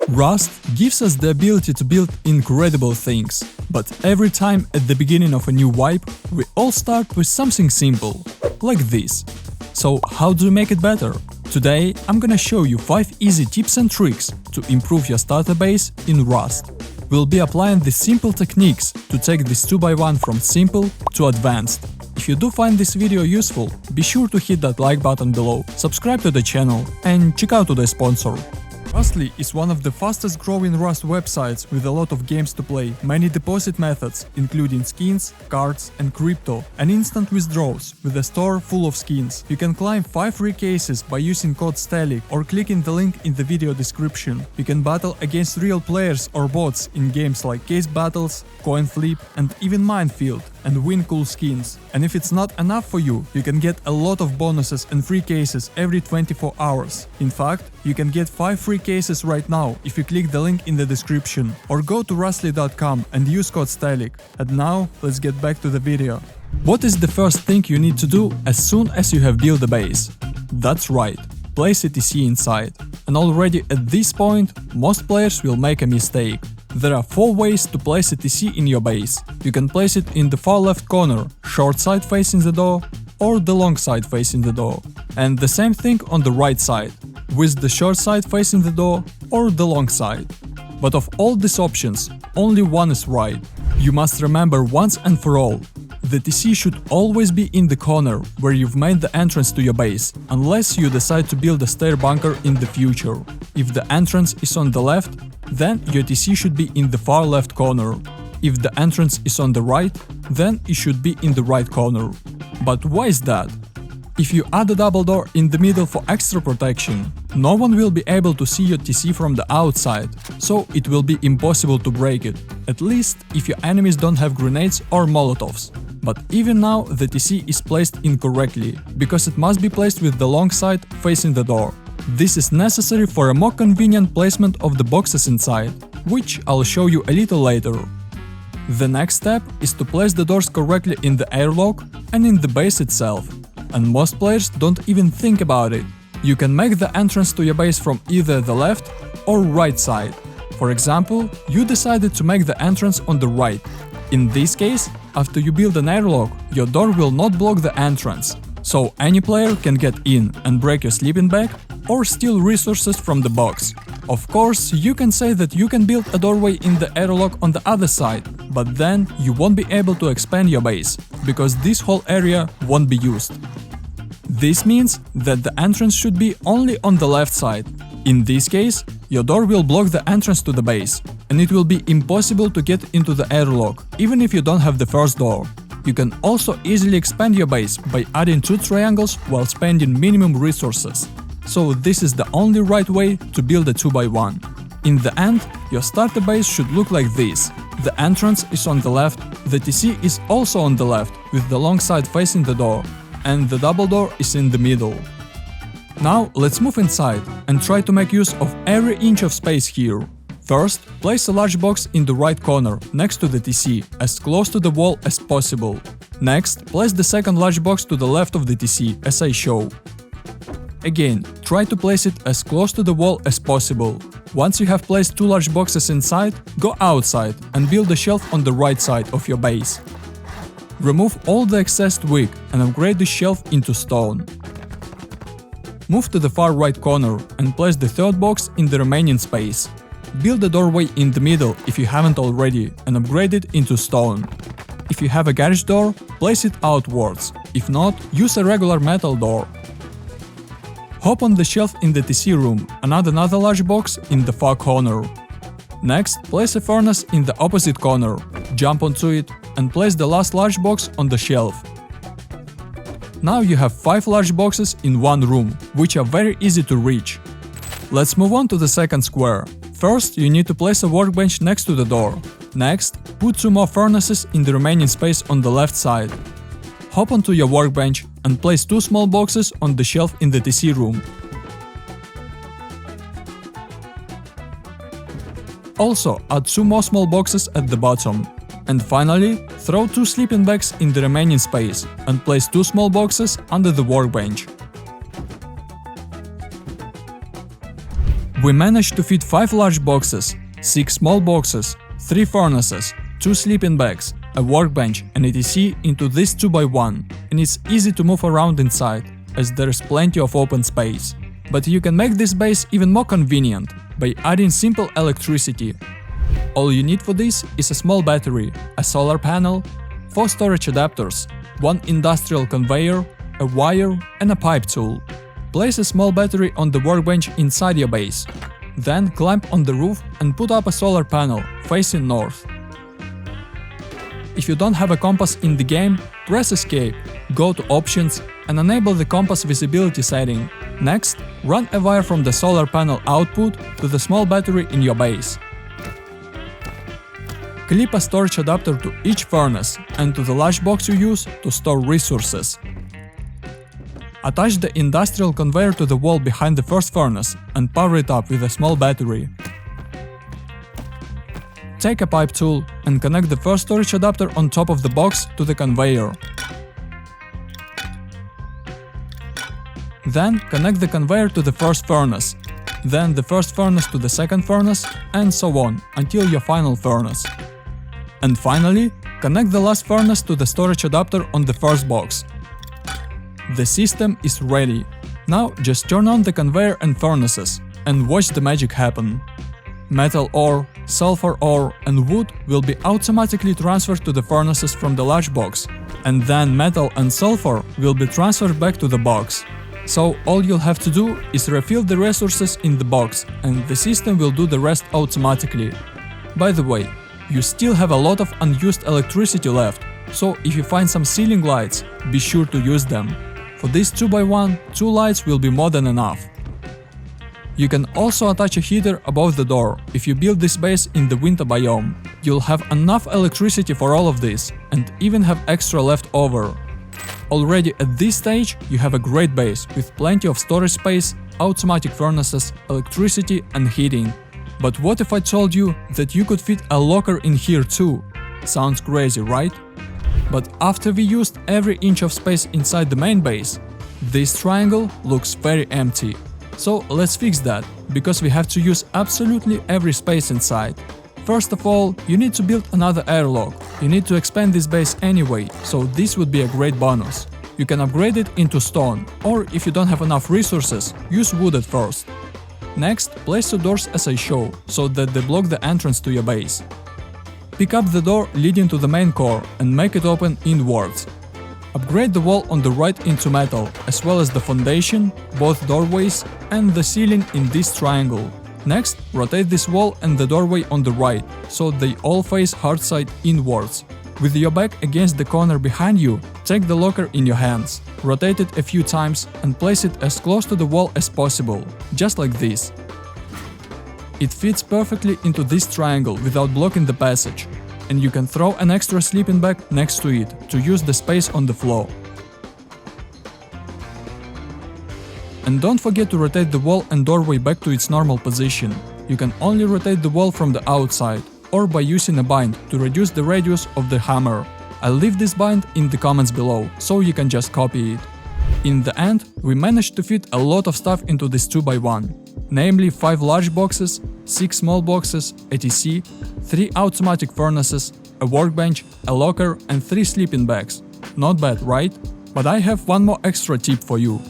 Rust gives us the ability to build incredible things, but every time at the beginning of a new wipe, we all start with something simple, like this. So how do you make it better? Today I'm gonna show you 5 easy tips and tricks to improve your starter base in Rust. We'll be applying these simple techniques to take this 2x1 from simple to advanced. If you do find this video useful, be sure to hit that like button below, subscribe to the channel and check out today's sponsor. Rustly is one of the fastest growing Rust websites with a lot of games to play, many deposit methods, including skins, cards and crypto, and instant withdrawals with a store full of skins. You can claim 5 free cases by using code STELIC or clicking the link in the video description. You can battle against real players or bots in games like Case Battles, Coin Flip and even Minefield, and win cool skins. And if it's not enough for you, you can get a lot of bonuses and free cases every 24 hours. In fact, you can get 5 free cases right now if you click the link in the description or go to rustly.com and use code STELIC. And now, let's get back to the video. What is the first thing you need to do as soon as you have built a base? That's right, place a TC inside. And already at this point, most players will make a mistake. There are 4 ways to place a TC in your base. You can place it in the far left corner, short side facing the door, or the long side facing the door. And the same thing on the right side, with the short side facing the door or the long side. But of all these options, only one is right. You must remember once and for all, the TC should always be in the corner where you've made the entrance to your base, unless you decide to build a stair bunker in the future. If the entrance is on the left, then your TC should be in the far left corner. If the entrance is on the right, then it should be in the right corner. But why is that? If you add a double door in the middle for extra protection, no one will be able to see your TC from the outside, so it will be impossible to break it, at least if your enemies don't have grenades or molotovs. But even now the TC is placed incorrectly, because it must be placed with the long side facing the door. This is necessary for a more convenient placement of the boxes inside, which I'll show you a little later. The next step is to place the doors correctly in the airlock and in the base itself. And most players don't even think about it. You can make the entrance to your base from either the left or right side. For example, you decided to make the entrance on the right. In this case, after you build an airlock, your door will not block the entrance. So any player can get in and break your sleeping bag or steal resources from the box. Of course, you can say that you can build a doorway in the airlock on the other side, but then you won't be able to expand your base, because this whole area won't be used. This means that the entrance should be only on the left side. In this case, your door will block the entrance to the base, and it will be impossible to get into the airlock, even if you don't have the first door. You can also easily expand your base by adding 2 triangles while spending minimum resources. So this is the only right way to build a 2x1. In the end, your starter base should look like this. The entrance is on the left, the TC is also on the left, with the long side facing the door, and the double door is in the middle. Now let's move inside and try to make use of every inch of space here. First, place a large box in the right corner, next to the TC, as close to the wall as possible. Next, place the second large box to the left of the TC, as I show. Again, try to place it as close to the wall as possible. Once you have placed 2 large boxes inside, go outside and build a shelf on the right side of your base. Remove all the excess twig and upgrade the shelf into stone. Move to the far right corner and place the third box in the remaining space. Build a doorway in the middle if you haven't already and upgrade it into stone. If you have a garage door, place it outwards. If not, use a regular metal door. Hop on the shelf in the TC room and add another large box in the far corner. Next, place a furnace in the opposite corner, jump onto it and place the last large box on the shelf. Now you have 5 large boxes in one room, which are very easy to reach. Let's move on to the second square. First, you need to place a workbench next to the door. Next, put 2 more furnaces in the remaining space on the left side. Hop onto your workbench and place 2 small boxes on the shelf in the TC room. Also, add 2 more small boxes at the bottom. And finally, throw 2 sleeping bags in the remaining space and place 2 small boxes under the workbench. We managed to fit 5 large boxes, 6 small boxes, 3 furnaces, 2 sleeping bags, a workbench and etc. into this 2x1, and it's easy to move around inside, as there is plenty of open space. But you can make this base even more convenient by adding simple electricity. All you need for this is a small battery, a solar panel, 4 storage adapters, 1 industrial conveyor, a wire and a pipe tool. Place a small battery on the workbench inside your base. Then climb on the roof and put up a solar panel facing north. If you don't have a compass in the game, press Escape, go to Options and enable the compass visibility setting. Next, run a wire from the solar panel output to the small battery in your base. Clip a storage adapter to each furnace and to the large box you use to store resources. Attach the industrial conveyor to the wall behind the first furnace and power it up with a small battery. Take a pipe tool and connect the first storage adapter on top of the box to the conveyor. Then connect the conveyor to the first furnace, then the first furnace to the second furnace, and so on until your final furnace. And finally, connect the last furnace to the storage adapter on the first box. The system is ready. Now just turn on the conveyor and furnaces and watch the magic happen. Metal ore, sulfur ore and wood will be automatically transferred to the furnaces from the large box, and then metal and sulfur will be transferred back to the box. So all you'll have to do is refill the resources in the box, and the system will do the rest automatically. By the way, you still have a lot of unused electricity left, so if you find some ceiling lights, be sure to use them. For this 2x1, 2 lights will be more than enough. You can also attach a heater above the door if you build this base in the winter biome. You'll have enough electricity for all of this, and even have extra left over. Already at this stage you have a great base with plenty of storage space, automatic furnaces, electricity and heating. But what if I told you that you could fit a locker in here too? Sounds crazy, right? But after we used every inch of space inside the main base, this triangle looks very empty. So let's fix that, because we have to use absolutely every space inside. First of all, you need to build another airlock. You need to expand this base anyway, so this would be a great bonus. You can upgrade it into stone, or if you don't have enough resources, use wood at first. Next, place the doors as I show, so that they block the entrance to your base. Pick up the door leading to the main core and make it open inwards. Upgrade the wall on the right into metal, as well as the foundation, both doorways, and the ceiling in this triangle. Next, rotate this wall and the doorway on the right, so they all face hard side inwards. With your back against the corner behind you, take the locker in your hands, rotate it a few times and place it as close to the wall as possible, just like this. It fits perfectly into this triangle without blocking the passage, and you can throw an extra sleeping bag next to it to use the space on the floor. And don't forget to rotate the wall and doorway back to its normal position. You can only rotate the wall from the outside, or by using a bind to reduce the radius of the hammer. I'll leave this bind in the comments below, so you can just copy it. In the end, we managed to fit a lot of stuff into this 2x1. Namely 5 large boxes, 6 small boxes, etc., 3 automatic furnaces, a workbench, a locker and 3 sleeping bags. Not bad, right? But I have one more extra tip for you.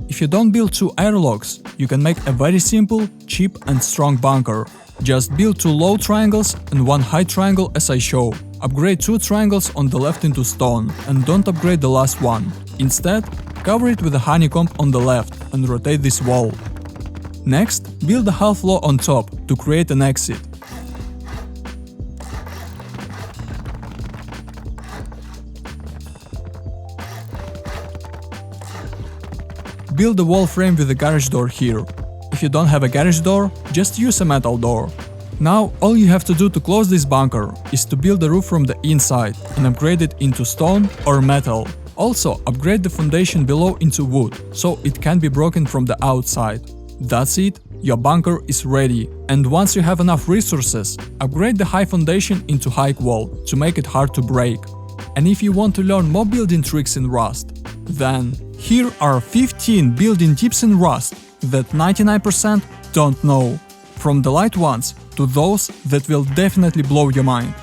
If you don't build 2 airlocks, you can make a very simple, cheap and strong bunker. Just build 2 low triangles and 1 high triangle as I show. Upgrade 2 triangles on the left into stone and don't upgrade the last one. Instead, cover it with a honeycomb on the left and rotate this wall. Next, build a half wall on top to create an exit. Build a wall frame with a garage door here. If you don't have a garage door, just use a metal door. Now, all you have to do to close this bunker is to build a roof from the inside and upgrade it into stone or metal. Also, upgrade the foundation below into wood, so it can be broken from the outside. That's it, your bunker is ready. And once you have enough resources, upgrade the high foundation into high wall to make it hard to break. And if you want to learn more building tricks in Rust, then here are 15 building tips in Rust that 99% don't know. From the light ones to those that will definitely blow your mind.